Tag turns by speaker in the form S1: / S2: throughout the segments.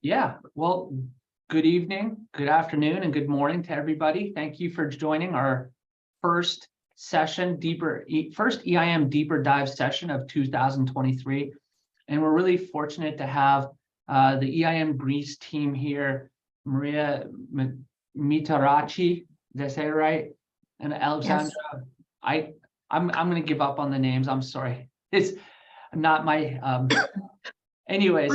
S1: Yeah, well, good evening, good afternoon, and good morning to everybody. Thank you for joining our first session, first EIM deeper dive session of 2023. And we're really fortunate to have the EIM Greece team here, Maria Mitarachi, did I say it right? And Alexandra. Yes. I'm going to give up on the names. I'm sorry. It's not my anyways.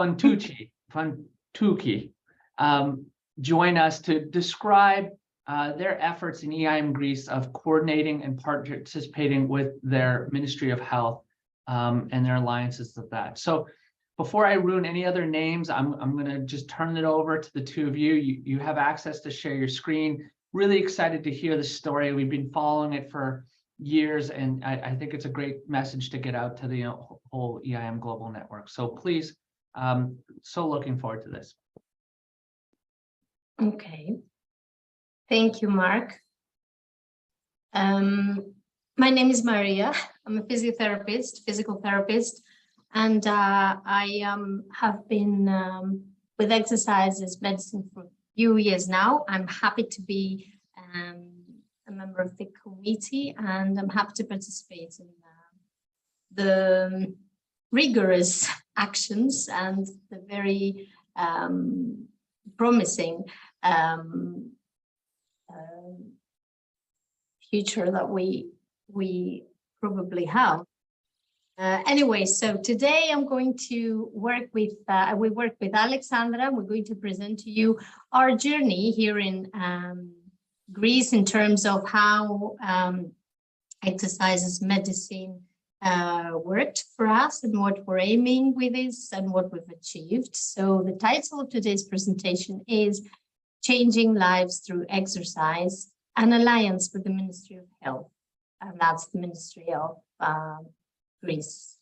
S1: Fontucci. Join us to describe their efforts in EIM Greece of coordinating and participating with their Ministry of Health and their alliances of that. So before I ruin any other names, I'm going to just turn it over to the two of you. You have access to share your screen. Really excited to hear the story. We've been following it for years, and I think it's a great message to get out to the whole EIM global network. So please, so looking forward to this.
S2: Okay. Thank you, Mark. My name is Maria. I'm a physical therapist, and I have been with exercises medicine for a few years now. I'm happy to be a member of the committee, and I'm happy to participate in the rigorous actions and the very promising future that we probably have. Anyway, so today I'm going to work with, we work with Alexandra. We're going to present to you our journey here in Greece in terms of how exercises medicine worked for us and what we're aiming with this and what we've achieved. So the title of today's presentation is Changing Lives Through Exercise, an alliance with the Ministry of Health, and that's the Ministry of Greece.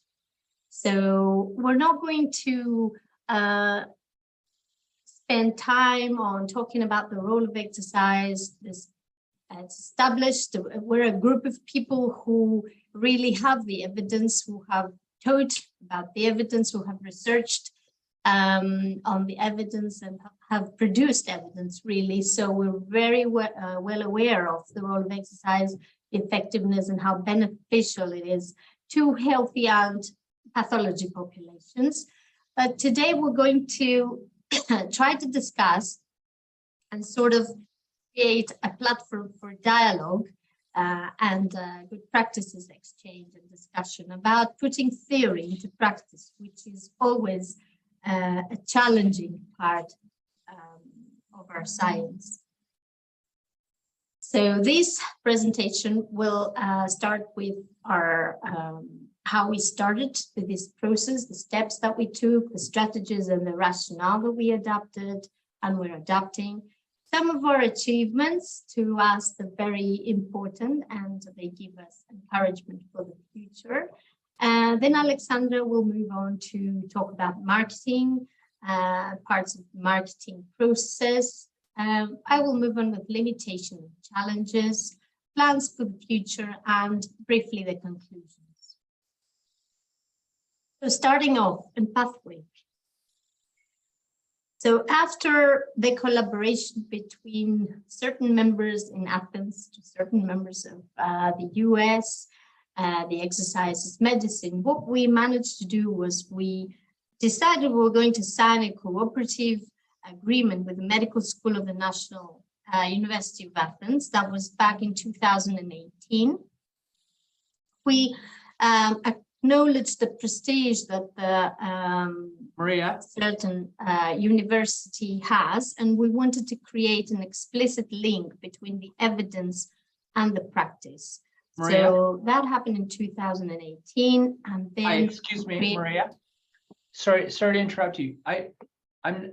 S2: So we're not going to spend time on talking about the role of exercise. It's established. We're a group of people who really have the evidence, who have taught about the evidence, who have researched on the evidence and have produced evidence, really. So we're very well aware of the role of exercise, effectiveness, and how beneficial it is to healthy and pathology populations. But today we're going to try to discuss and sort of create a platform for dialogue and good practices exchange and discussion about putting theory into practice, which is always a challenging part of our science. So this presentation will start with our how we started with this process, the steps that we took, the strategies and the rationale that we adopted and we're adapting. Some of our achievements to us are very important and they give us encouragement for the future. Then Alexandra will move on to talk about marketing, parts of the marketing process. I will move on with limitations and challenges, plans for the future, and briefly the conclusions. So starting off in pathway. So after the collaboration between certain members in Athens to certain members of the US, the exercises medicine, what we managed to do was we decided we were going to sign a cooperative agreement with the Medical School of the National University of Athens. That was back in 2018. We acknowledged the prestige that the
S1: Maria,
S2: certain university has, and we wanted to create an explicit link between the evidence and the practice. Maria? So that happened in 2018, and then
S1: excuse me, Maria. Sorry to interrupt you.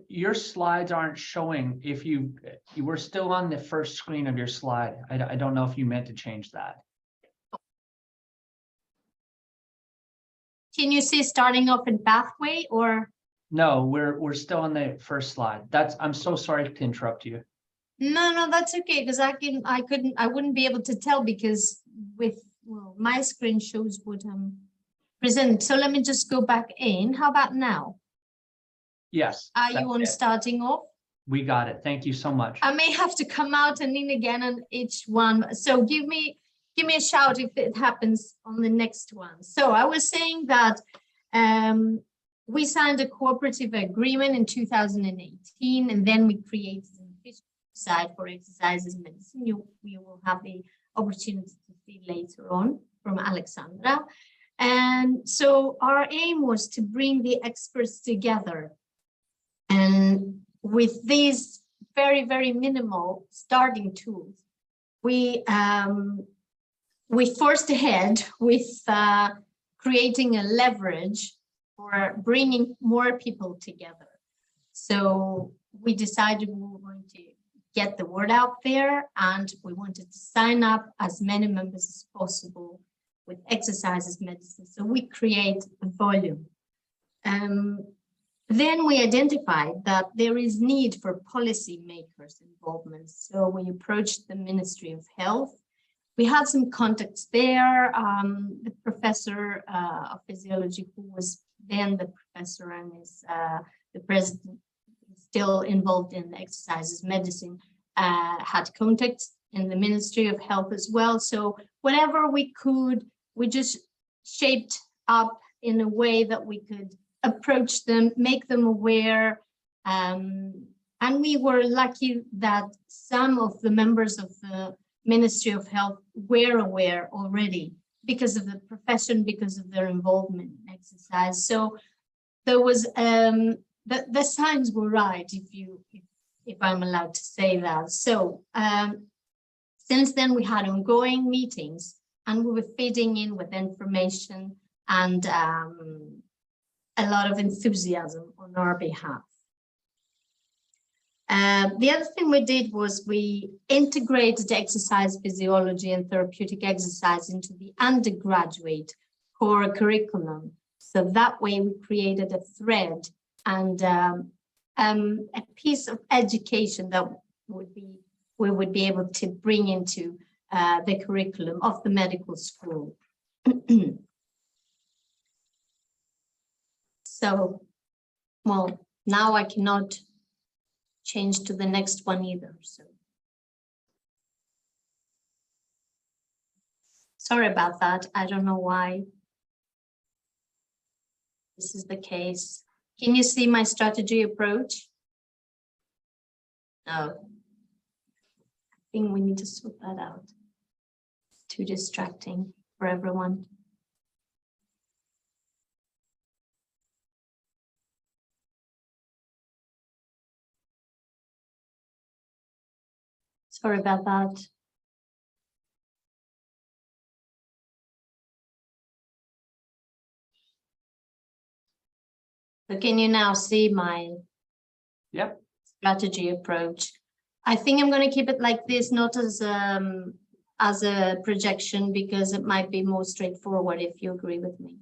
S1: Your slides aren't showing. If you were still on the first screen of your slide, I don't know if you meant to change that.
S2: Can you see starting off in pathway or?
S1: No, we're still on the first slide. I'm so sorry to interrupt you.
S2: No, that's okay, because I wouldn't be able to tell because my screen shows what I'm presenting. So let me just go back in. How about now?
S1: Yes.
S2: Are you
S1: that's
S2: on
S1: it.
S2: starting off?
S1: We got it. Thank you so much.
S2: I may have to come out and in again on each one. So give me a shout if it happens on the next one. So I was saying that we signed a cooperative agreement in 2018, and then we created an official website for exercises medicine. You will have the opportunity to see later on from Alexandra. And so our aim was to bring the experts together. And with these very, very minimal starting tools, we forced ahead with creating a leverage for bringing more people together. So we decided we were going to get the word out there, and we wanted to sign up as many members as possible with exercises medicine. So we create a volume. Then we identified that there is need for policymakers' involvement. So we approached the Ministry of Health. We had some contacts there. The professor of physiology, who was then the professor and is the president, still involved in exercises medicine, had contacts in the Ministry of Health as well. So whenever we could, we just shaped up in a way that we could approach them, make them aware. And we were lucky that some of the members of the Ministry of Health were aware already because of the profession, because of their involvement in exercise. So there was the signs were right, if I'm allowed to say that. So since then we had ongoing meetings, and we were feeding in with information and a lot of enthusiasm on our behalf. The other thing we did was we integrated exercise physiology and therapeutic exercise into the undergraduate core curriculum. So that way we created a thread and a piece of education that we would be able to bring into the curriculum of the medical school. So, well, now I cannot change to the next one either. So sorry about that. I don't know why this is the case. Can you see my strategy approach? No. I think we need to sort that out. It's too distracting for everyone. Sorry about that. So can you now see my strategy approach? I think I'm going to keep it like this, not as a projection, because it might be more straightforward if you agree with me.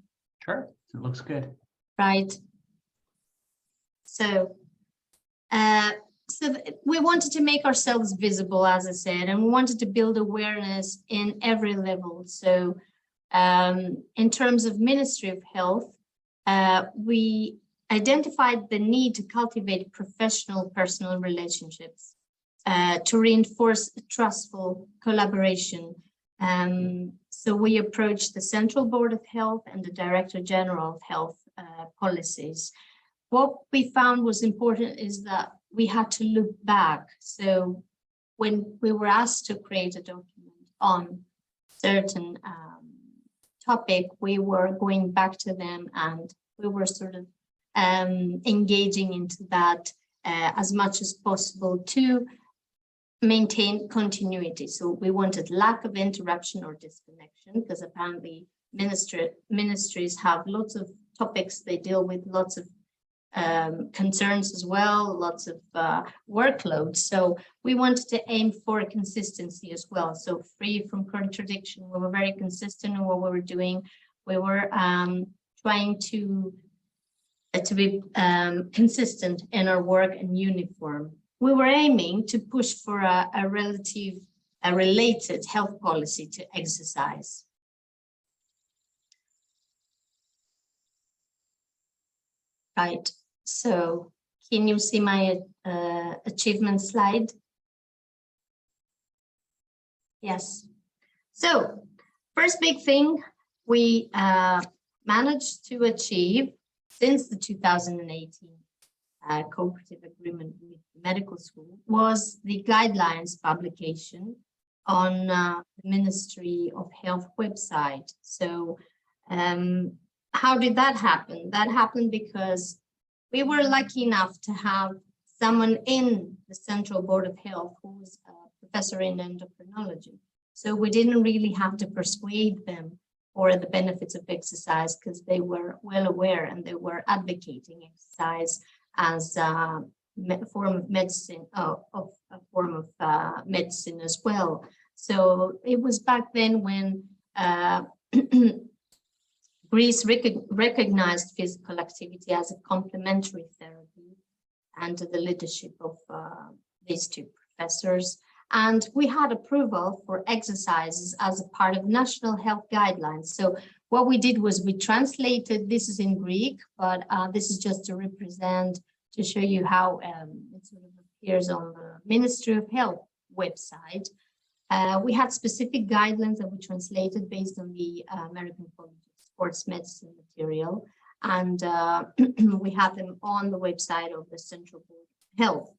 S1: Sure, it looks good.
S2: Right. So, we wanted to make ourselves visible, as I said, and we wanted to build awareness in every level. So in terms of Ministry of Health, we identified the need to cultivate professional personal relationships, to reinforce trustful collaboration. So we approached the Central Board of Health and the Director General of Health policies. What we found was important is that we had to look back. So when we were asked to create a document on certain topic, we were going back to them and we were sort of engaging into that as much as possible to maintain continuity. So we wanted lack of interruption or disconnection, because apparently ministries have lots of topics they deal with, lots of concerns as well, lots of workload. So we wanted to aim for consistency as well. So free from contradiction. We were very consistent in what we were doing. We were trying to be consistent in our work and uniform. We were aiming to push for a related health policy to exercise. Right. So Can you see my achievement slide? Yes. So first big thing we managed to achieve since the 2018 cooperative agreement with the medical school was the guidelines publication on the Ministry of Health website. So how did that happen? That happened because we were lucky enough to have someone in the Central Board of Health who was a professor in endocrinology. So we didn't really have to persuade them for the benefits of exercise because they were well aware and they were advocating exercise as a form of medicine, medicine as well. So it was back then when Greece recognized physical activity as a complementary therapy under the leadership of these two professors. And we had approval for exercises as a part of national health guidelines. So what we did was we translated, this is in Greek, but this is just to represent, to show you how it sort of appears on the Ministry of Health website. We had specific guidelines that we translated based on the American College of Sports Medicine material. And we have them on the website of the Central Board of Health.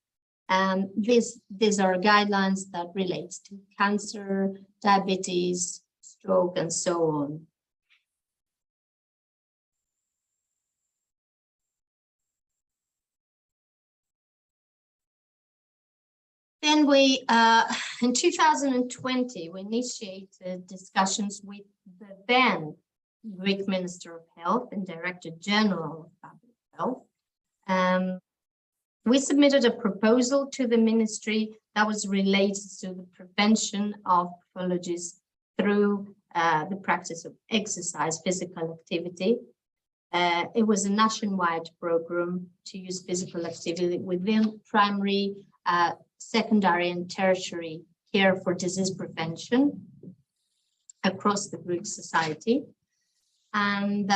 S2: And these are guidelines that relate to cancer, diabetes, stroke, and so on. Then we, in 2020, we initiated discussions with the then Greek Minister of Health and Director General of Public Health. We submitted a proposal to the ministry that was related to the prevention of pathologies through the practice of exercise, physical activity. It was a nationwide program to use physical activity within primary, secondary, and tertiary care for disease prevention across the Greek society. And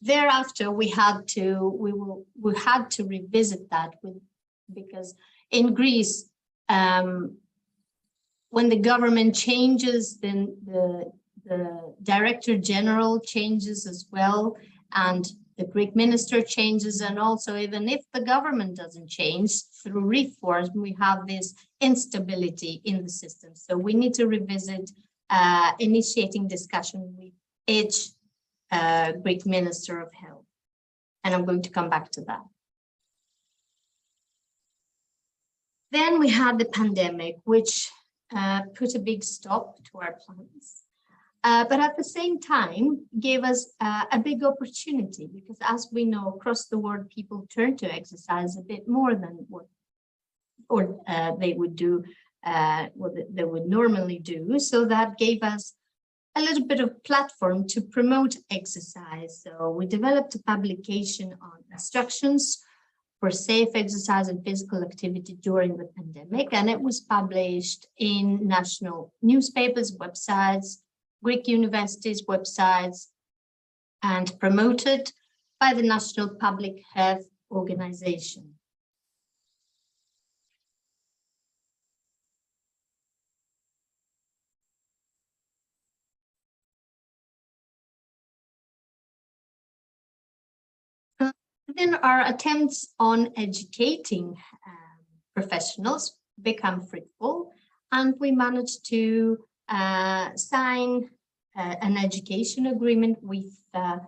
S2: thereafter, we had to revisit that because in Greece, when the government changes, then the Director General changes as well, and the Greek minister changes, and also even if the government doesn't change through reform, we have this instability in the system. So we need to revisit initiating discussion with each Greek Minister of Health. And I'm going to come back to that. Then we had the pandemic, which put a big stop to our plans. But at the same time, gave us a big opportunity because as we know, across the world, people turn to exercise a bit more than what they would do, what they would normally do. So that gave us a little bit of platform to promote exercise. So we developed a publication on instructions for safe exercise and physical activity during the pandemic. And it was published in national newspapers, websites, Greek universities' websites, and promoted by the National Public Health Organization. Then our attempts on educating professionals become fruitful, and we managed to sign an education agreement with the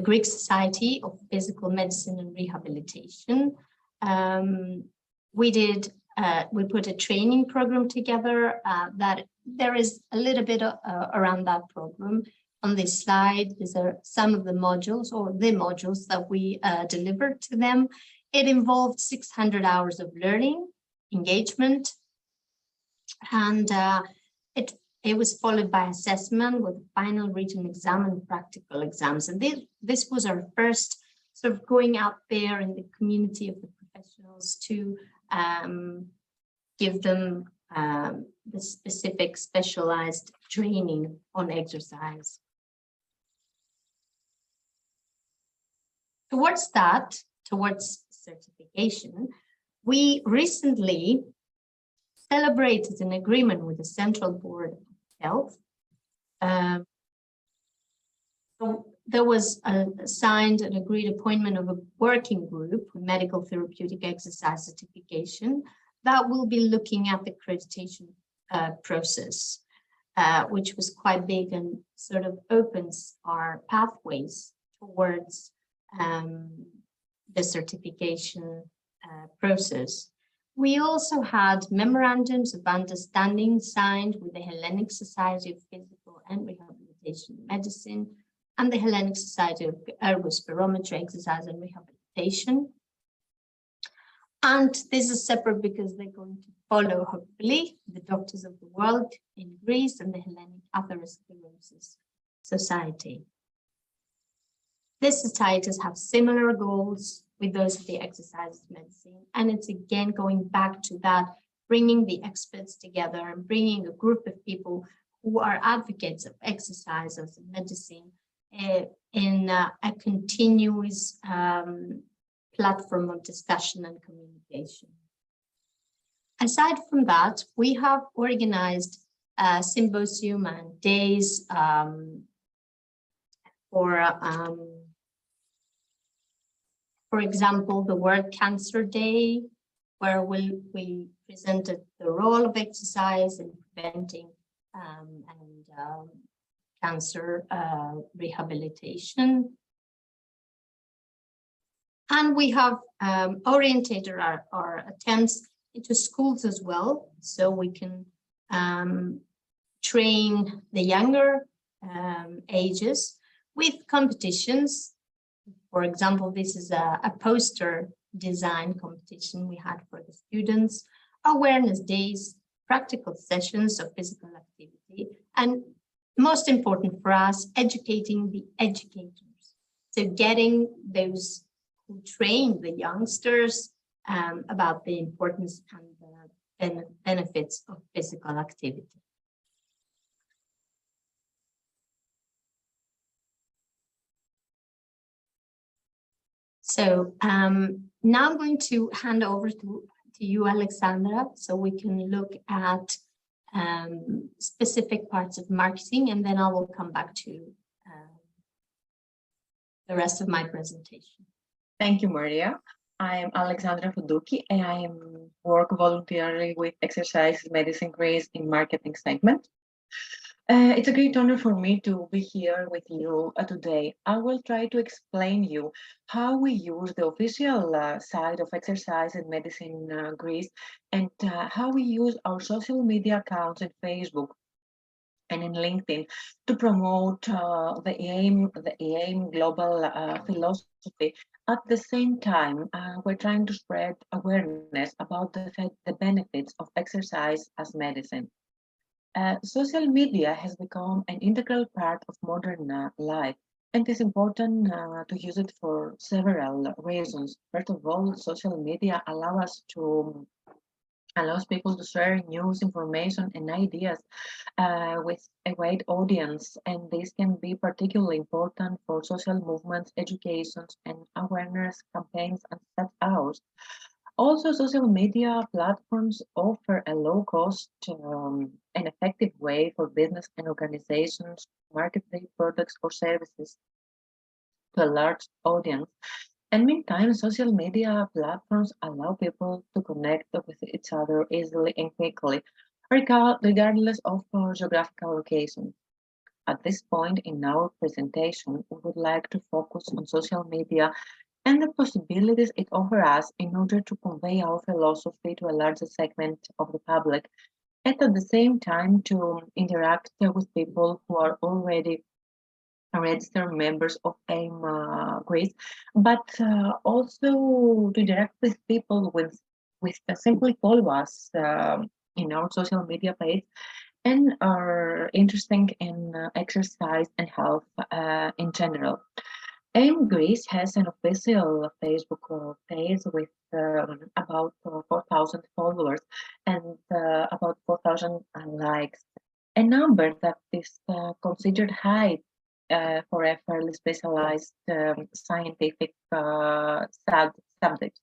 S2: Greek Society of Physical Medicine and Rehabilitation. We put a training program together that there is a little bit around that program. On this slide, these are some of the modules or the modules that we delivered to them. It involved 600 hours of learning, engagement, and it was followed by assessment with final written exam and practical exams. And this was our first sort of going out there in the community of the professionals to give them the specific specialized training on exercise. towards certification, we recently celebrated an agreement with the Central Board of Health. So there was signed an agreed appointment of a working group for medical therapeutic exercise certification that will be looking at the accreditation process, which was quite big and sort of opens our pathways towards the certification process. We also had memorandums of understanding signed with the Hellenic Society of Physical and Rehabilitation Medicine and the Hellenic Society of Ergospirometry, Exercise and Rehabilitation. And this is separate because they're going to follow, hopefully, the Doctors of the World in Greece and the Hellenic Atherosclerosis Society. These societies have similar goals with those of the exercise medicine. And it's again going back to that, bringing the experts together and bringing a group of people who are advocates of exercise as a medicine in a continuous platform of discussion and communication. Aside from that, we have organized a symposium and days for example, the World Cancer Day, where we presented the role of exercise in preventing cancer rehabilitation. And we have orientated our attempts into schools as well, so we can train the younger ages with competitions. For example, this is a poster design competition we had for the students, awareness days, practical sessions of physical activity, and most important for us, educating the educators. So getting those who train the youngsters about the importance and the benefits of physical activity. So now I'm going to hand over to you, Alexandra, so we can look at specific parts of marketing, and then I will come back to the rest of my presentation.
S3: Thank you, Maria. I'm Alexandra Fuduki, and I work voluntarily with Exercise Medicine Greece in marketing segment. It's a great honor for me to be here with you today. I will try to explain you how we use the official side of Exercise and Medicine Greece and how we use our social media accounts in Facebook and in LinkedIn to promote the AIM global philosophy. At the same time, we're trying to spread awareness about the benefits of exercise as medicine. Social media has become an integral part of modern life, and it's important to use it for several reasons. First of all, social media allows people to share news, information, and ideas with a wide audience, and this can be particularly important for social movements, education, and awareness campaigns and such ours. Also, social media platforms offer a low-cost and effective way for business and organizations to market their products or services to a large audience. And meantime, social media platforms allow people to connect with each other easily and quickly, regardless of geographical location. At this point in our presentation, we would like to focus on social media and the possibilities it offers us in order to convey our philosophy to a larger segment of the public, and at the same time to interact with people who are already registered members of AIM Greece, but also to interact with people with simply follow us in our social media page and are interested in exercise and health in general. AIM Greece has an official Facebook page with about 4,000 followers and about 4,000 likes, a number that is considered high for a fairly specialized scientific subject.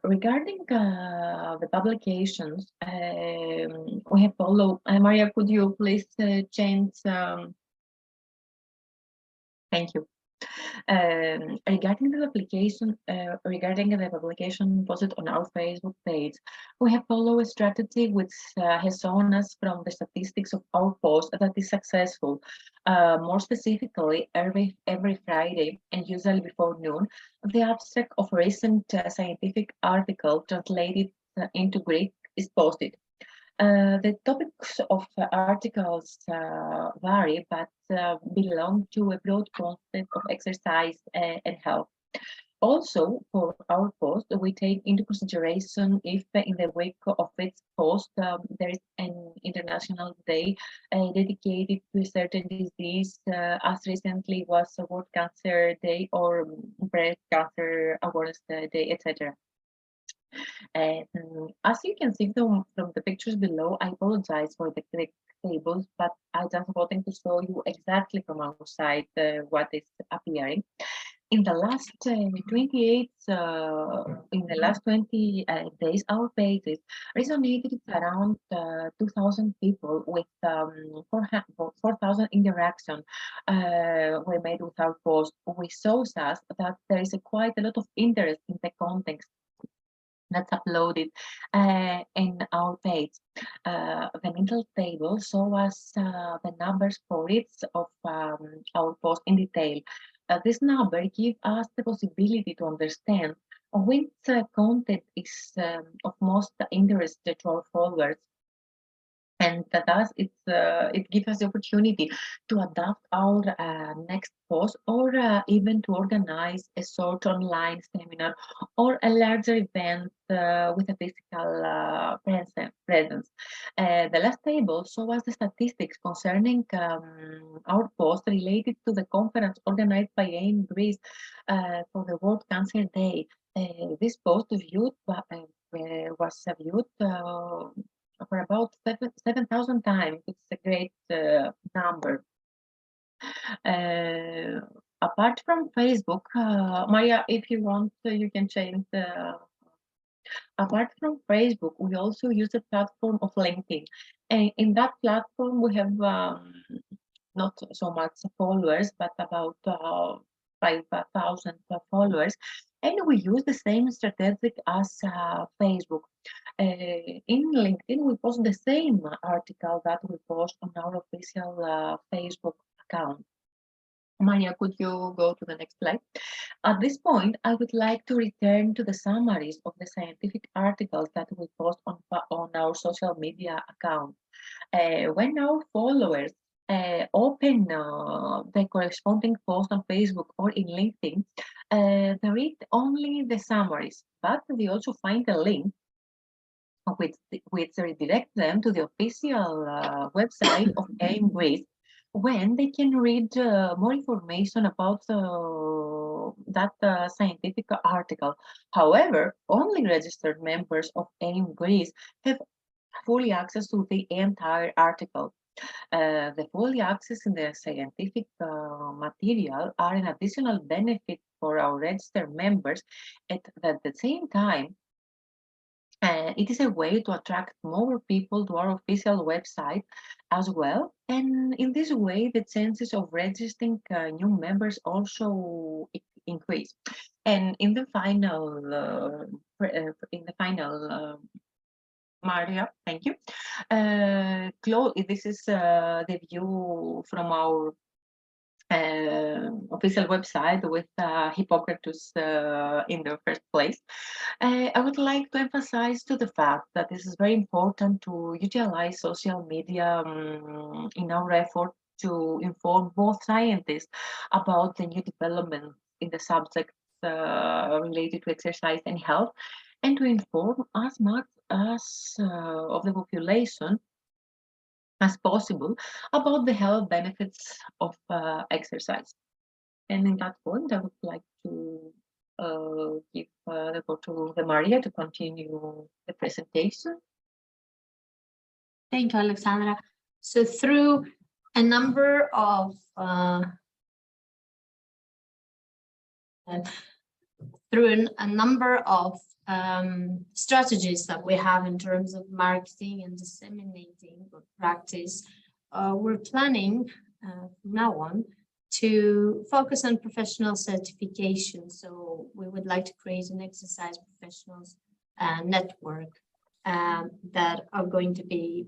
S3: Regarding the publications, we have followed. Maria, could you please change? Thank you. Regarding the publication posted on our Facebook page, we have followed a strategy which has shown us from the statistics of our post that is successful. More specifically, every Friday and usually before noon, the abstract of a recent scientific article translated into Greek is posted. The topics of articles vary, but belong to a broad concept of exercise and health. Also, for our post, we take into consideration if in the wake of its post there is an international day dedicated to a certain disease, as recently was World Cancer Day or Breast Cancer Awareness Day, etc. As you can see from the pictures below, I apologize for the click tables, but I just wanted to show you exactly from our side what is appearing. In the last 28 days, our pages resonated with around 2,000 people with 4,000 interactions we made with our post, which shows us that there is quite a lot of interest in the context that's uploaded in our page. The middle table shows us the numbers for each of our posts in detail. This number gives us the possibility to understand which content is of most interest to our followers. And thus, it gives us the opportunity to adapt our next post, or even to organize a short online seminar or a larger event with a physical presence. The last table shows us the statistics concerning our post related to the conference organized by AIM Greece for the World Cancer Day. This post was viewed for about 7,000 times. It's a great number. Apart from Facebook, Maria, if you want, you can change the. Apart from Facebook, we also use the platform of LinkedIn. And in that platform, we have not so much followers, but about 5,000 followers. And we use the same strategic as Facebook. In LinkedIn, we post the same article that we post on our official Facebook account. Maria, could you go to the next slide? At this point, I would like to return to the summaries of the scientific articles that we post on our social media account. When our followers open the corresponding post on Facebook or in LinkedIn, they read only the summaries, but they also find a link which redirects them to the official website of AIM Greece, when they can read more information about that scientific article. However, only registered members of AIM Greece have fully access to the entire article. The fully access in the scientific material are an additional benefit for our registered members. At the same time, it is a way to attract more people to our official website as well. And in this way, the chances of registering new members also increase. And in the final, Maria, thank you. This is the view from our official website with Hippocrates in the first place. I would like to emphasize to the fact that this is very important to utilize social media in our effort to inform both scientists about the new developments in the subjects related to exercise and health, and to inform as much as of the population as possible about the health benefits of exercise. And in that point, I would like to give the floor to Maria to continue the presentation.
S2: Thank you, Alexandra. So through a number of strategies that we have in terms of marketing and disseminating good practice. We're planning from now on to focus on professional certification. So we would like to create an exercise professionals network that are going to be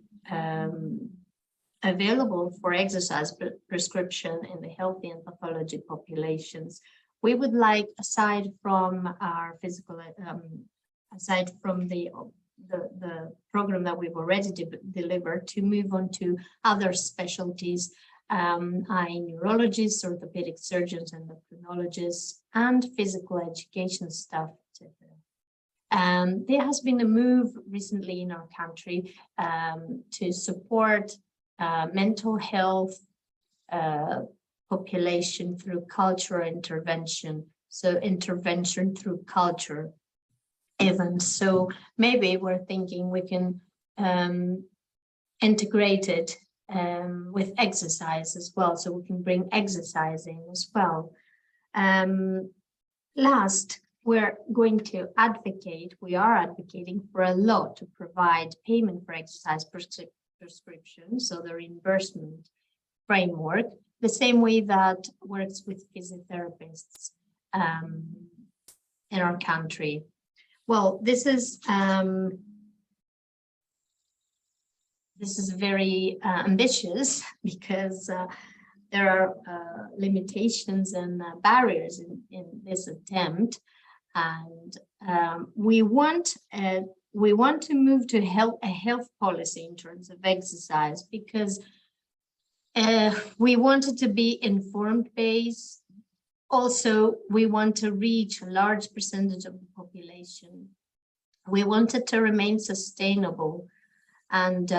S2: available for exercise prescription in the healthy and pathology populations. We would like, aside from our physical, aside from the program that we've already delivered, to move on to other specialties, eye neurologists, orthopedic surgeons, endocrinologists, and physical education staff. There has been a move recently in our country to support mental health population through cultural intervention. So intervention through culture events. So maybe we're thinking we can integrate it with exercise as well. So we can bring exercise in as well. Last, we're going to advocate, we are advocating for a law to provide payment for exercise prescription, so the reimbursement framework, the same way that works with physiotherapists in our country. Well, this is very ambitious because there are limitations and barriers in this attempt, and we want to move to a health policy in terms of exercise, because we want it to be informed based. Also, we want to reach a large percentage of the population. We want it to remain sustainable and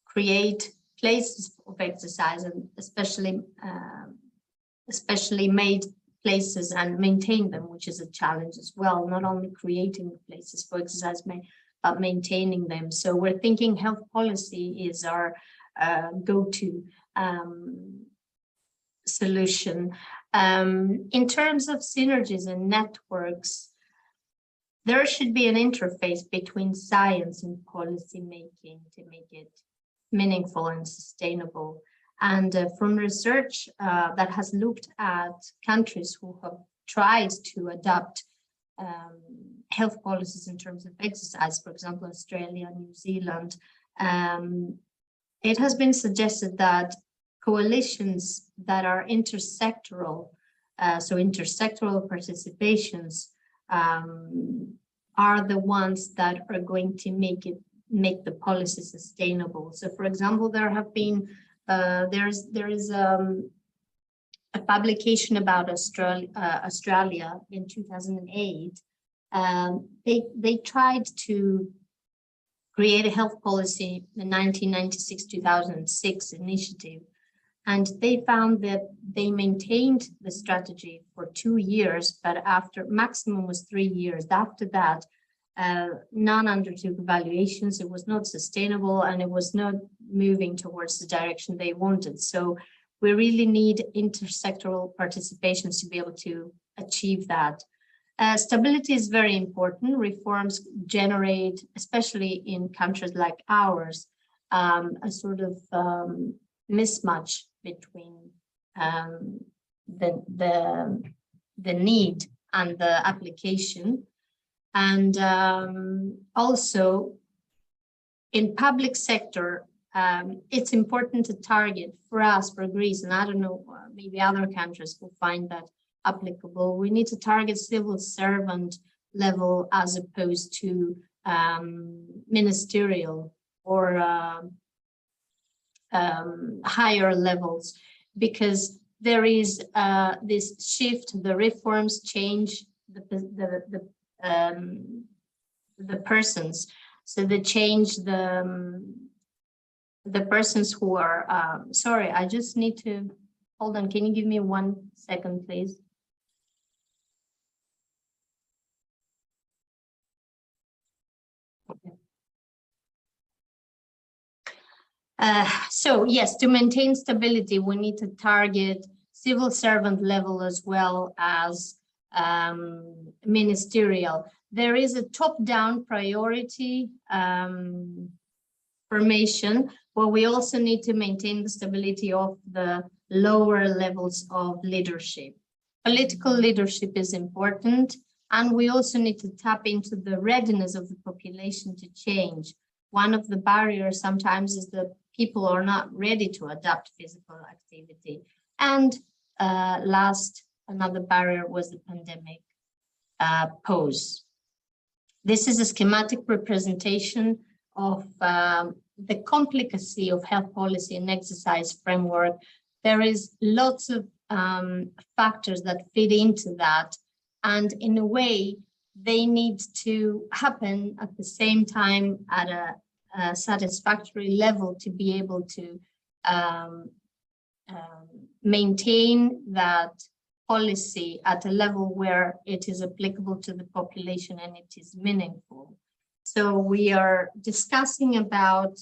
S2: create places of exercise, and especially made places, and maintain them, which is a challenge as well. Not only creating places for exercise, but maintaining them. So we're thinking health policy is our go-to solution. In terms of synergies and networks, there should be an interface between science and policy making to make it meaningful and sustainable. And from research that has looked at countries who have tried to adopt health policies in terms of exercise, for example, Australia, New Zealand, it has been suggested that coalitions that are intersectoral, so intersectoral participations, are the ones that are going to make the policy sustainable. So, for example, there have been there is a publication about Australia in 2008. They tried to create a health policy in 1996-2006 initiative, and they found that they maintained the strategy for 2 years, but after maximum was 3 years. After that, none undertook evaluations. It was not sustainable, and it was not moving towards the direction they wanted. So we really need intersectoral participations to be able to achieve that. Stability is very important. Reforms generate, especially in countries like ours, a sort of mismatch between the need and the application. And also in public sector, it's important to target, for us, for Greece, and I don't know, maybe other countries will find that applicable. We need to target civil servant level as opposed to ministerial or higher levels, because there is this shift. The reforms change the persons, so they change the persons who are sorry, I just need to hold on. Can you give me 1 second, please? So yes, to maintain stability, we need to target civil servant level as well as ministerial. There is a top-down priority formation where we also need to maintain the stability of the lower levels of leadership. Political leadership is important, and we also need to tap into the readiness of the population to change. One of the barriers sometimes is that people are not ready to adapt physical activity. And last, another barrier was the pandemic pose. This is a schematic representation of the complicacy of health policy and exercise framework. There is lots of factors that fit into that. And in a way, they need to happen at the same time at a satisfactory level to be able to maintain that policy at a level where it is applicable to the population and it is meaningful. So we are discussing about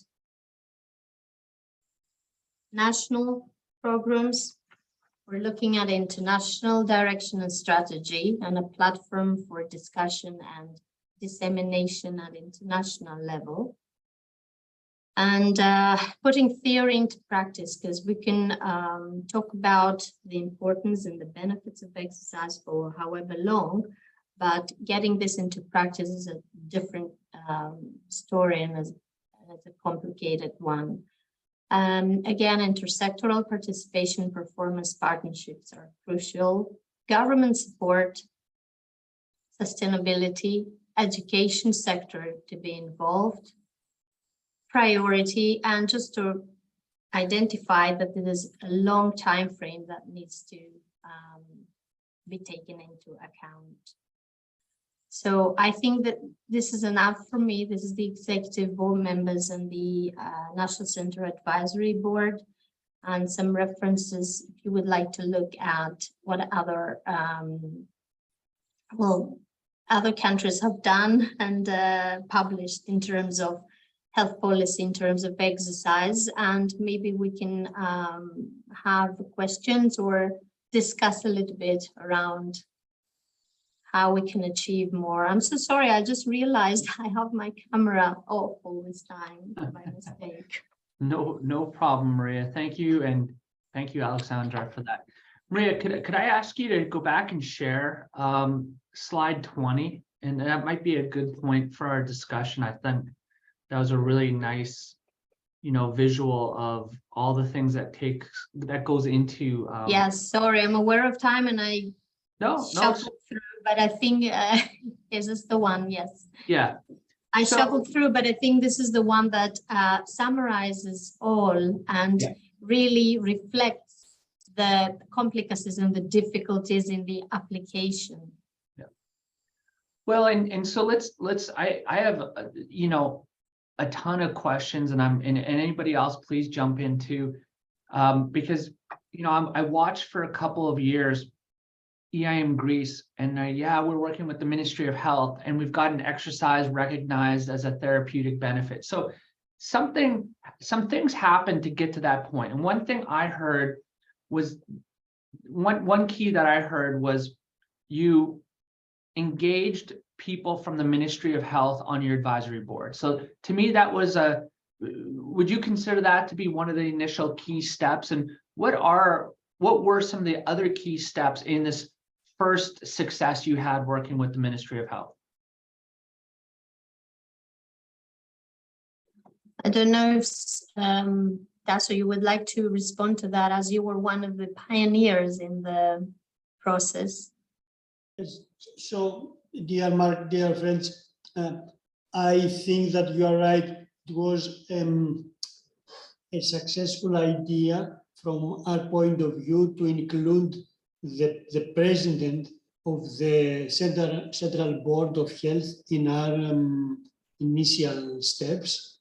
S2: national programs. We're looking at international direction and strategy and a platform for discussion and dissemination at international level. And putting theory into practice, because we can talk about the importance and the benefits of exercise for however long, but getting this into practice is a different story and it's a complicated one. Again, intersectoral participation, performance partnerships are crucial. Government support, sustainability, education sector to be involved, priority, and just to identify that there is a long time frame that needs to be taken into account. So I think that this is enough for me. This is the executive board members and the National Center Advisory Board, and some references if you would like to look at what other other countries have done and published in terms of health policy, in terms of exercise, and maybe we can have questions or discuss a little bit around how we can achieve more. I'm so sorry, I just realized I have my camera off all this time by mistake.
S1: No problem, Maria. Thank you, and thank you, Alexandra, for that. Maria, could I ask you to go back and share slide 20? And that might be a good point for our discussion. I think that was a really nice, visual of all the things that goes into.
S2: Yes, sorry, I'm aware of time and I shuffled through, but I think this is the one. Yes.
S1: Yeah.
S2: I shuffled through, but I think this is the one that summarizes all and really reflects the complicacies and the difficulties in the application.
S1: Yeah. Well, and so I have a ton of questions, and anybody else please jump in too, because I watched for a couple of years EIM Greece, and we're working with the Ministry of Health, and we've got an exercise recognized as a therapeutic benefit. So some things happened to get to that point. And one thing I heard was one key that I heard was you engaged people from the Ministry of Health on your advisory board. So to me, that was would you consider that to be one of the initial key steps? And what were some of the other key steps in this first success you had working with the Ministry of Health?
S2: I don't know if Tasso, you would like to respond to that, as you were one of the pioneers in the process.
S4: Yes. So, dear Mark, dear friends, I think that you are right. It was a successful idea from our point of view to include the president of the Central Board of Health in our initial steps.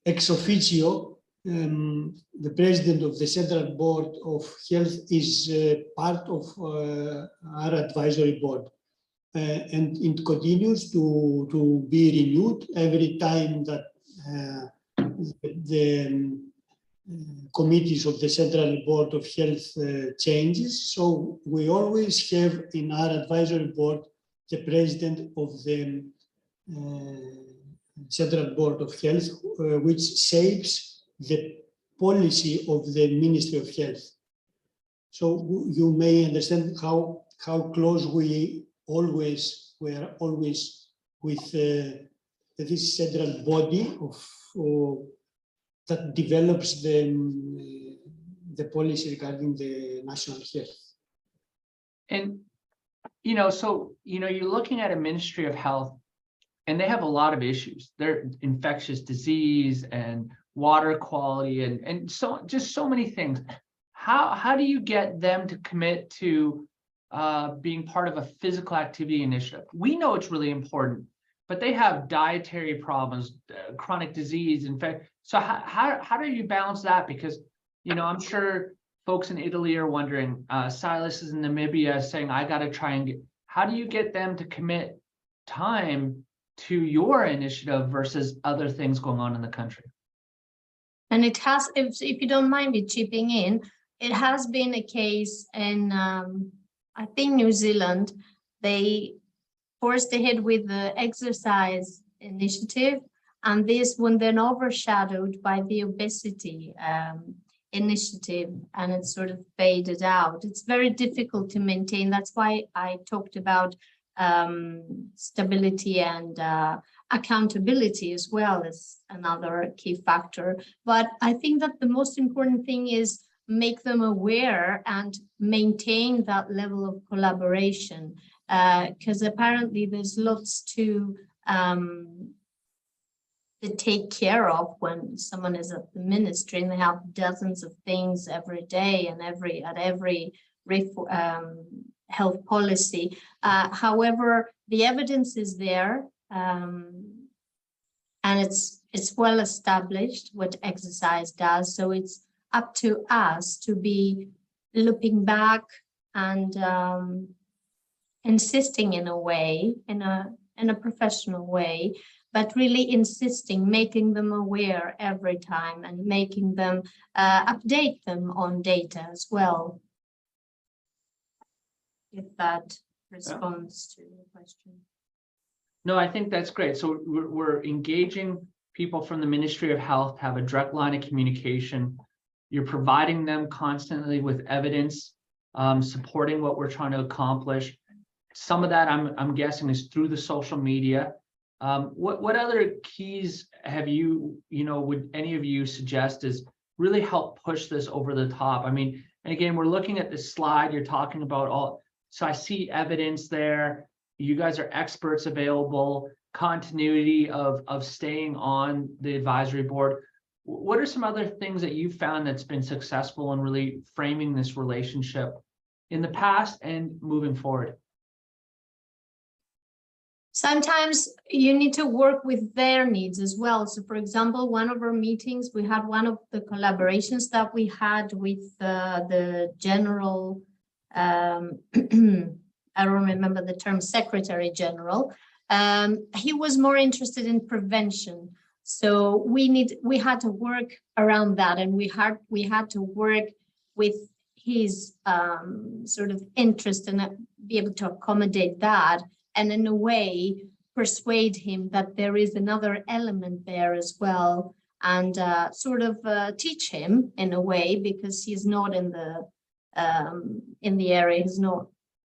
S4: Ex officio, the president of the Central Board of Health is part of our advisory board. And it continues to be renewed every time that the committees of the Central Board of Health changes. So we always have in our advisory board the president of the Central Board of Health, which shapes the policy of the Ministry of Health. So you may understand how close we were always with this central body that develops the policy regarding the national health.
S1: And, so, you're looking at a Ministry of Health, and they have a lot of issues. They're infectious disease and water quality and so just so many things. How do you get them to commit to being part of a physical activity initiative? We know it's really important, but they have dietary problems, chronic disease, in fact. So how do you balance that? Because, I'm sure folks in Italy are wondering, Silas is in Namibia saying, I got to try and get, how do you get them to commit time to your initiative versus other things going on in the country?
S2: And it has, if you don't mind me chipping in, it has been a case in, I think, New Zealand. They forced ahead with the exercise initiative, and this one then overshadowed by the obesity initiative, and it sort of faded out. It's very difficult to maintain. That's why I talked about stability and accountability as well as another key factor. But I think that the most important thing is make them aware and maintain that level of collaboration, because apparently there's lots to take care of when someone is at the ministry, and they have dozens of things every day and at every health policy. However, the evidence is there, and it's well established what exercise does. So it's up to us to be looking back and insisting in a way, in a professional way, but really insisting, making them aware every time and making them update them on data as well. If that responds to the question.
S1: No, I think that's great. So we're engaging people from the Ministry of Health, have a direct line of communication. You're providing them constantly with evidence, supporting what we're trying to accomplish. Some of that, I'm guessing, is through the social media. What other keys have would any of you suggest is really help push this over the top? I mean, and again, we're looking at this slide, you're talking about all, so I see evidence there. You guys are experts available, continuity of staying on the advisory board. What are some other things that you've found that's been successful in really framing this relationship in the past and moving forward?
S2: Sometimes you need to work with their needs as well. So for example, one of our meetings, we had one of the collaborations that we had with the general, I don't remember the term, Secretary General. He was more interested in prevention. So we had to work around that, and we had to work with his sort of interest and be able to accommodate that, and in a way persuade him that there is another element there as well, and sort of teach him in a way, because he's not in the area, he's not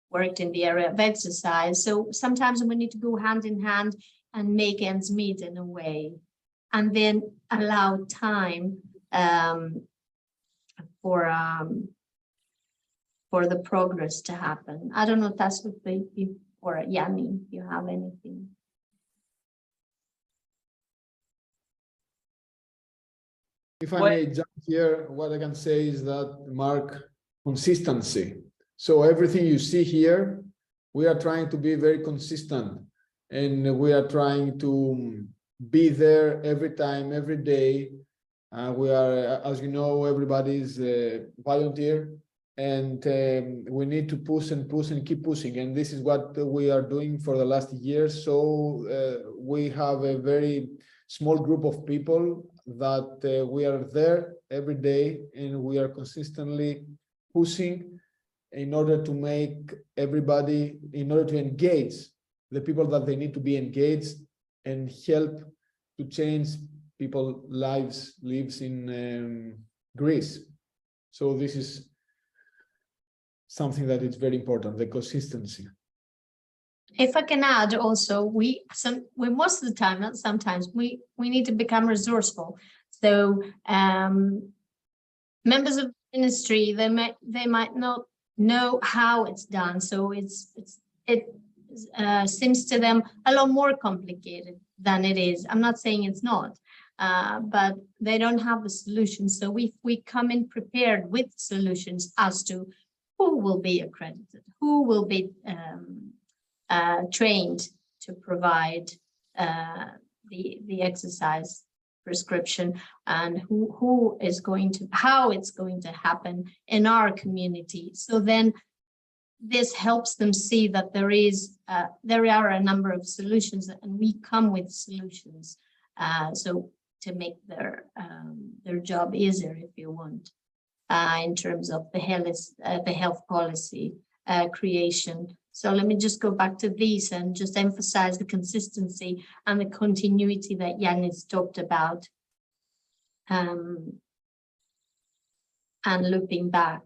S2: worked in the area of exercise. So sometimes we need to go hand in hand and make ends meet in a way, and then allow time for the progress to happen. I don't know if that's what you, or Yanni, you have anything?
S5: If I may jump here, what I can say is that, Mark, consistency. So everything you see here, we are trying to be very consistent, and we are trying to be there every time, every day. We are, as you know, everybody's a volunteer, and we need to push and push and keep pushing. And this is what we are doing for the last year. So we have a very small group of people that we are there every day and we are consistently pushing in order to make everybody, in order to engage the people that they need to be engaged and help to change people's lives in Greece. So this is something that is very important, the consistency.
S2: If I can add also, we most of the time, not sometimes, we need to become resourceful. So members of the ministry, they might not know how it's done. So it seems to them a lot more complicated than it is. I'm not saying it's not, but they don't have the solution. So we come in prepared with solutions as to who will be accredited, who will be trained to provide the exercise prescription, and who is going to, how it's going to happen in our community. So then this helps them see that there are a number of solutions, and we come with solutions. So to make their job easier, if you want, in terms of the health policy creation. So let me just go back to these and just emphasize the consistency and the continuity that Yanis talked about, and looping back.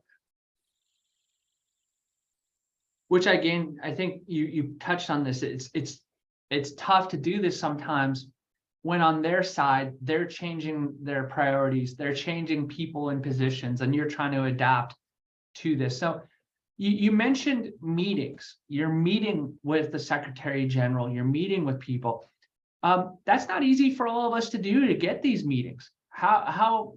S1: Which again, I think you touched on this. It's tough to do this sometimes when on their side, they're changing their priorities, they're changing people in positions, and you're trying to adapt to this. So you mentioned meetings. You're meeting with the Secretary General, you're meeting with people. That's not easy for all of us to do, to get these meetings. How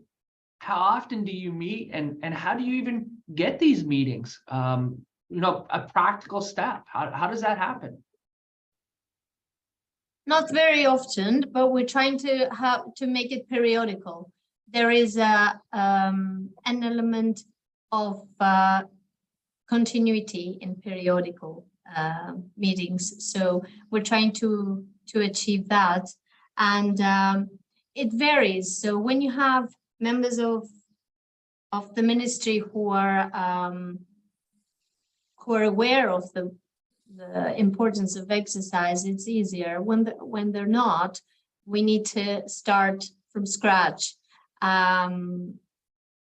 S1: often do you meet, and how do you even get these meetings? A practical step. How does that happen?
S2: Not very often, but we're trying to make it periodical. There is an element of continuity in periodical meetings, so we're trying to achieve that, and it varies. So when you have members of the ministry who are aware of the importance of exercise, it's easier. When they're not, we need to start from scratch.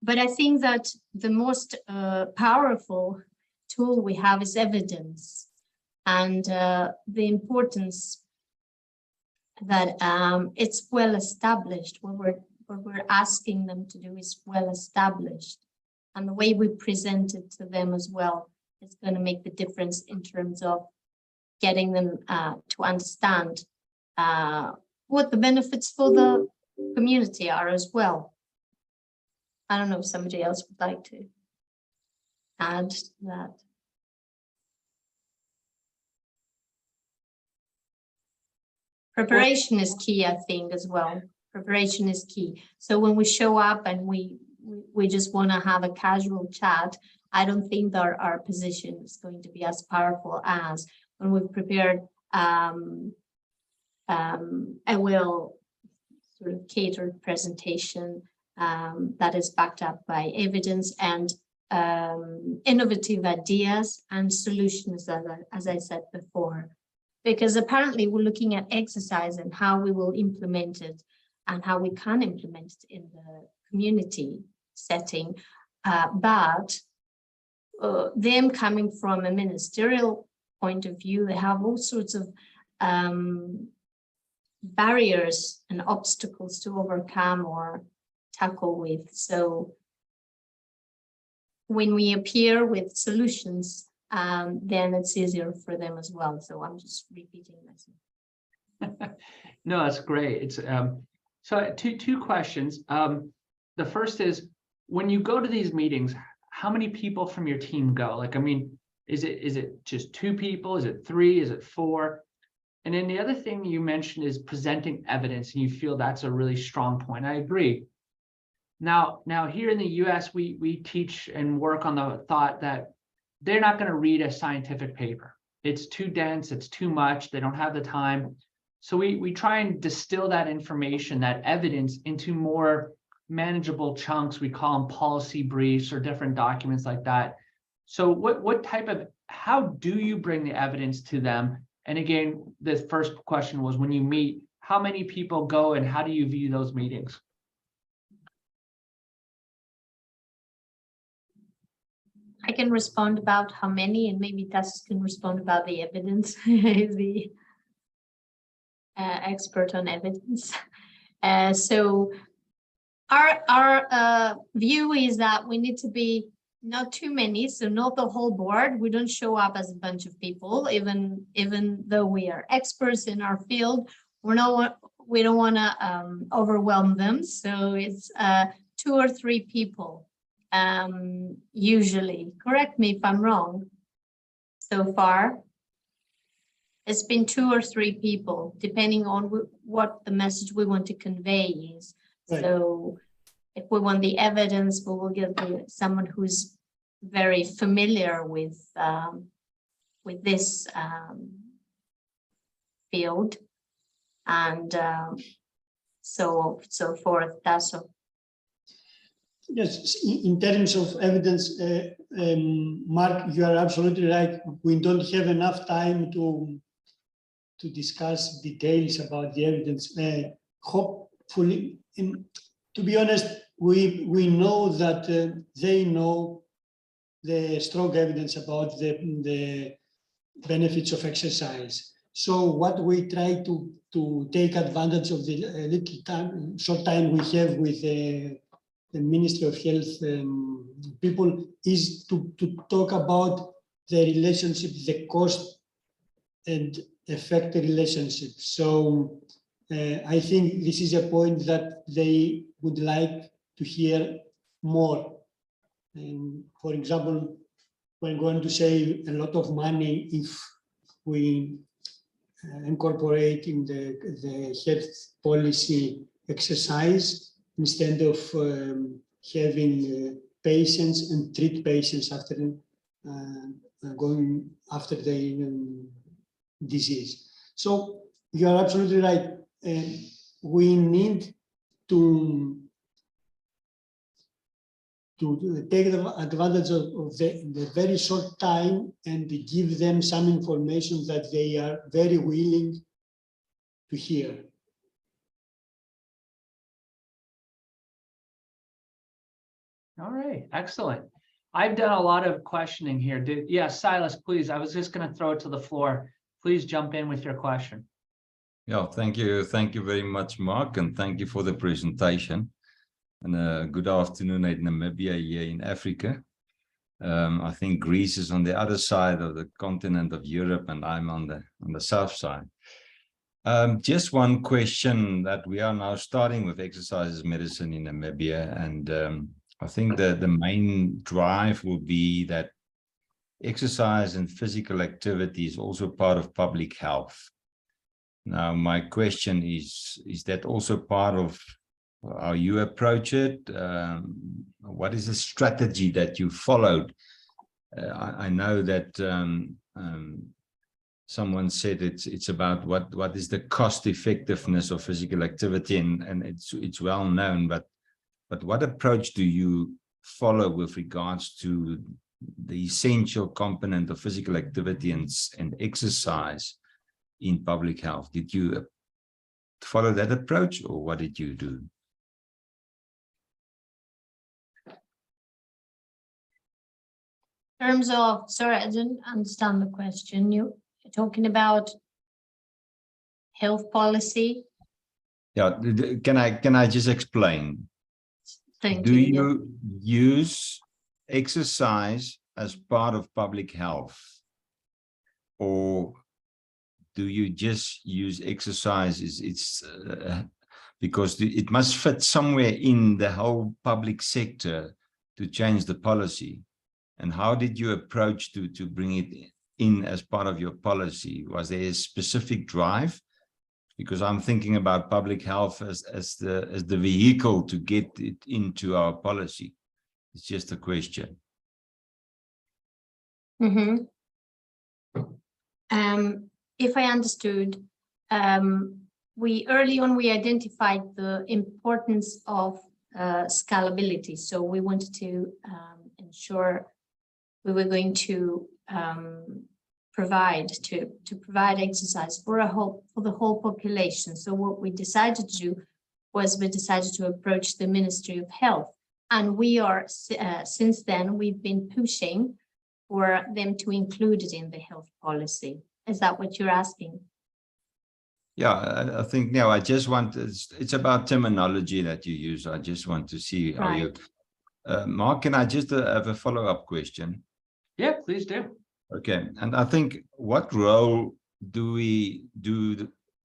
S2: But I think that the most powerful tool we have is evidence, and the importance that it's well established. What we're asking them to do is well established, and the way we present it to them as well is going to make the difference in terms of getting them to understand what the benefits for the community are as well. I don't know if somebody else would like to add to that. Preparation is key, I think, as well. Preparation is key. So when we show up and we just want to have a casual chat, I don't think that our position is going to be as powerful as when we've prepared a well sort of catered presentation that is backed up by evidence and innovative ideas and solutions, as I said before. Because apparently we're looking at exercise and how we will implement it and how we can implement it in the community setting, but them coming from a ministerial point of view, they have all sorts of barriers and obstacles to overcome or tackle with. So when we appear with solutions, then it's easier for them as well. So I'm just repeating myself.
S1: No, that's great. It's so two questions. The first is, when you go to these meetings, how many people from your team go? Like, I mean, is it just 2 people? Is it 3? Is it 4? And then the other thing you mentioned is presenting evidence, and you feel that's a really strong point. I agree. Now here in the US, we teach and work on the thought that they're not going to read a scientific paper. It's too dense, it's too much, they don't have the time. So we try and distill that information, that evidence, into more manageable chunks. We call them policy briefs or different documents like that. So what type of, how do you bring the evidence to them? And again, the first question was, when you meet, how many people go and how do you view those meetings?
S2: I can respond about how many, and maybe Tassos can respond about the evidence. He's the expert on evidence. So our view is that we need to be not too many, so not the whole board. We don't show up as a bunch of people, even though we are experts in our field. We don't want to overwhelm them. So it's 2 or 3 people. Usually, correct me if I'm wrong. So far, it's been 2 or 3 people, depending on what the message we want to convey is.
S4: Right.
S2: So if we want the evidence, we will get someone who's very familiar with this field, and so forth. That's all.
S4: Yes, in terms of evidence, Mark, you are absolutely right. We don't have enough time to discuss details about the evidence. Hopefully, to be honest, we know that they know the strong evidence about the benefits of exercise. So what we try to take advantage of the little time, short time we have with the Ministry of Health people is to talk about the relationship, the cost and effect relationship. So I think this is a point that they would like to hear more. And for example, we're going to save a lot of money if we incorporate in the health policy exercise, instead of having patients and treat patients after going after the disease. So you are absolutely right. We need to take advantage of the very short time and give them some information that they are very willing to hear.
S1: All right, excellent. I've done a lot of questioning here. Yes, Silas, please. I was just going to throw it to the floor. Please jump in with your question.
S6: Yeah, thank you. Thank you very much, Mark, and thank you for the presentation. And good afternoon at Namibia here in Africa. I think Greece is on the other side of the continent of Europe, and I'm on the south side. Just one question, that we are now starting with exercise medicine in Namibia, and I think that the main drive will be that exercise and physical activity is also part of public health. Now, my question is that also part of how you approach it? What is the strategy that you followed? I know that someone said it's about what is the cost effectiveness of physical activity, and it's well known, but what approach do you follow with regards to the essential component of physical activity and exercise in public health? Did you follow that approach, or what did you do?
S2: In terms of, sorry, I didn't understand the question. You're talking about health policy?
S6: Yeah, can I just explain?
S2: Thank
S6: Do
S2: you.
S6: you use exercise as part of public health, or do you just use exercise? It's because it must fit somewhere in the whole public sector to change the policy. And how did you approach to bring it in as part of your policy? Was there a specific drive? Because I'm thinking about public health as the vehicle to get it into our policy. It's just a question.
S2: If I understood, we early on, we identified the importance of scalability. So we wanted to ensure we were going to provide exercise for the whole population. So what we decided to do was we decided to approach the Ministry of Health, and we are since then we've been pushing for them to include it in the health policy. Is that what you're asking?
S6: Yeah, I think now I just want, it's about terminology that you use. I just want to see how you, Mark, can I just have a follow-up question?
S1: Yeah, please do.
S6: Okay, and I think what role do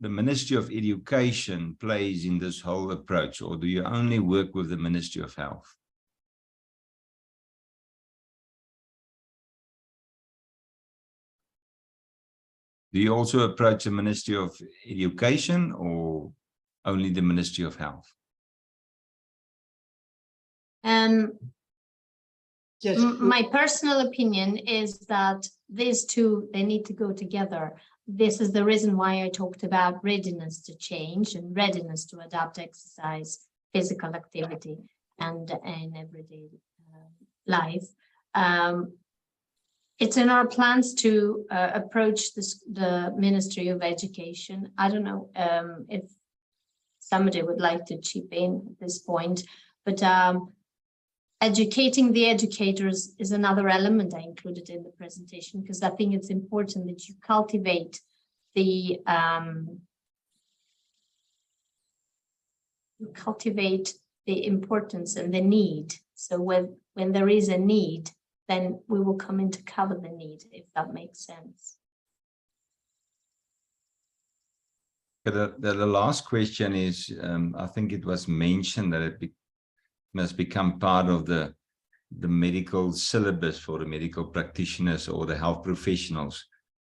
S6: the Ministry of Education plays in this whole approach, or do you only work with the Ministry of Health? Do you also approach the Ministry of Education or only the Ministry of Health?
S4: Yes.
S2: My personal opinion is that these two, they need to go together. This is the reason why I talked about readiness to change and readiness to adapt exercise, physical activity, and in everyday life. It's in our plans to approach the Ministry of Education. I don't know if somebody would like to chip in at this point, but educating the educators is another element I included in the presentation, because I think it's important that you cultivate the importance and the need. So when there is a need, then we will come in to cover the need, if that makes sense.
S6: The last question is, I think it was mentioned that it must become part of the medical syllabus for the medical practitioners or the health professionals.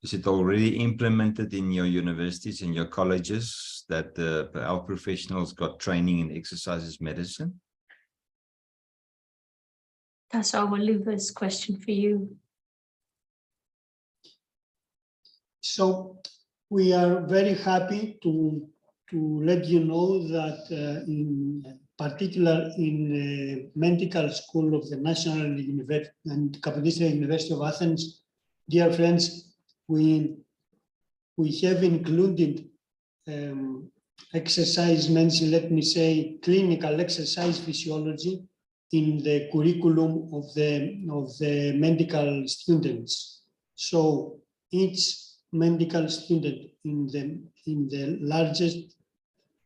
S6: Is it already implemented in your universities and your colleges that the health professionals got training in exercise medicine?
S2: So I will leave this question for you.
S4: So we are very happy to let you know that in particular in medical school of the National University and Capodistria University of Athens, dear friends, we have included exercise medicine, let me say clinical exercise physiology, in the curriculum of the medical students. So each medical student in the largest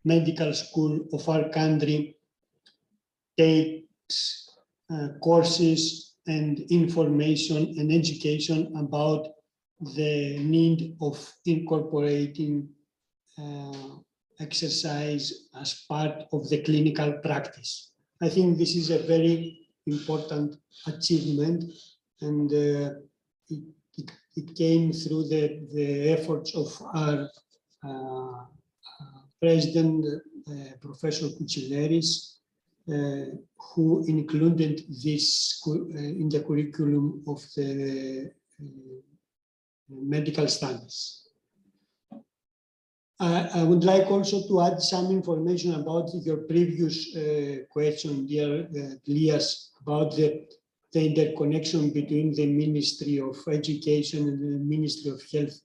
S4: medical school of our country takes courses and information and education about the need of incorporating exercise as part of the clinical practice. I think this is a very important achievement, and it came through the efforts of our president, Professor Kouchileris, who included this in the curriculum of the medical studies. I would like also to add some information about your previous question, dear Lias, about the interconnection between the Ministry of Education and the Ministry of Health.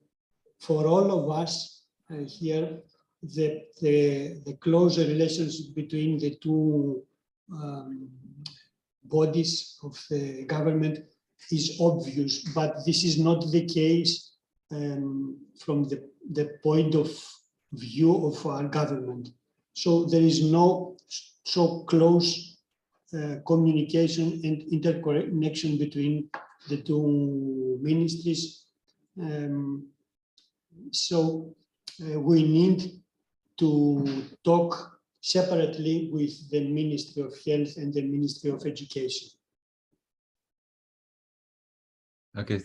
S4: For all of us here, the closer relationship between the two bodies of the government is obvious, but this is not the case from the point of view of our government. So there is no so close communication and interconnection between the two ministries. So we need to talk separately with the Ministry of Health and the Ministry of Education.
S6: Okay,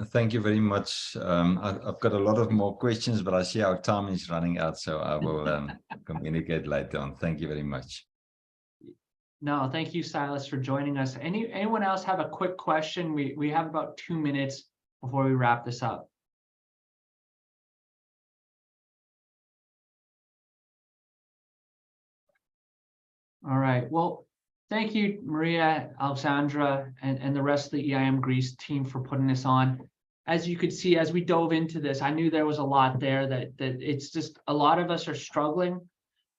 S6: thank you very much. I've got a lot of more questions, but I see our time is running out, so I will communicate later on. Thank you very much.
S1: No, thank you, Silas, for joining us. Anyone else have a quick question? We have about 2 minutes before we wrap this up. All right. Well, thank you, Maria, Alexandra, and the rest of the EIM Greece team for putting this on. As you could see, as we dove into this, I knew there was a lot there that it's just a lot of us are struggling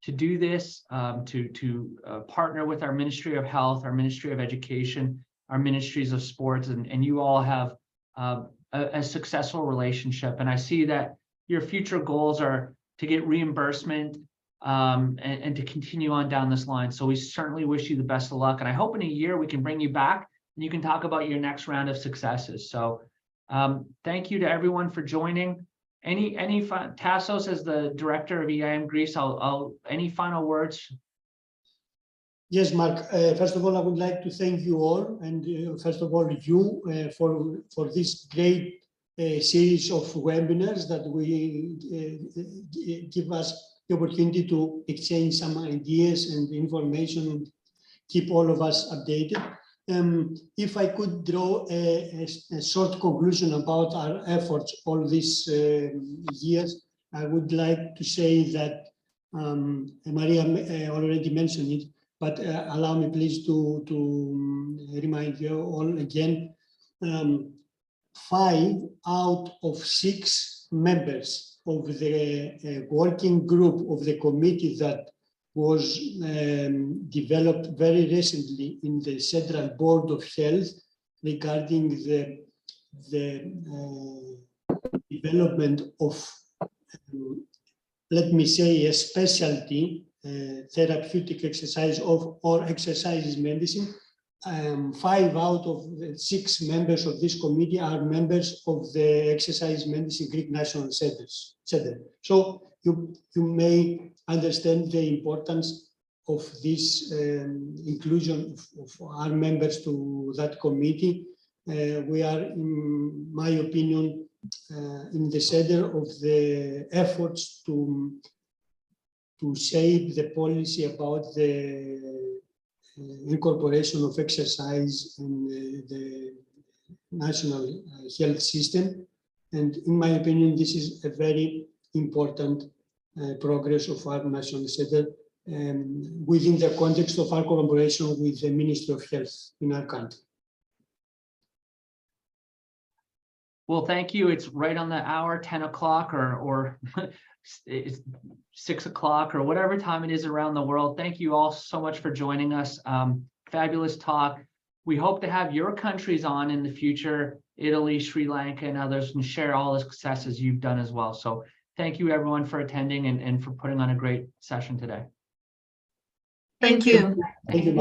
S1: to do this, to partner with our Ministry of Health, our Ministry of Education, our ministries of sports, and you all have a successful relationship. And I see that your future goals are to get reimbursement and to continue on down this line. So we certainly wish you the best of luck. And I hope in a year we can bring you back and you can talk about your next round of successes. So thank you to everyone for joining. Tassos, as the director of EIM Greece, any final words?
S4: Yes, Mark. First of all, I would like to thank you all, and first of all, you for this great series of webinars that we give us the opportunity to exchange some ideas and information and keep all of us updated. If I could draw a short conclusion about our efforts all these years, I would like to say that Maria already mentioned it, but allow me please to remind you all again. 5 out of 6 members of the working group of the committee that was developed very recently in the Central Board of Health regarding the development of, let me say, a specialty therapeutic exercise or exercises medicine. 5 out of the 6 members of this committee are members of the Exercise Medicine Greek National Center. So you may understand the importance of this inclusion of our members to that committee. We are, in my opinion, in the center of the efforts to shape the policy about the incorporation of exercise in the national health system. And in my opinion, this is a very important progress of our national center within the context of our collaboration with the Ministry of Health in our country.
S1: Well, thank you. It's right on the hour, 10 o'clock or it's 6 o'clock or whatever time it is around the world. Thank you all so much for joining us. Fabulous talk. We hope to have your countries on in the future, Italy, Sri Lanka, and others, and share all the successes you've done as well. So thank you everyone for attending and for putting on a great session today.
S7: Thank you.
S4: Thank you, Mark.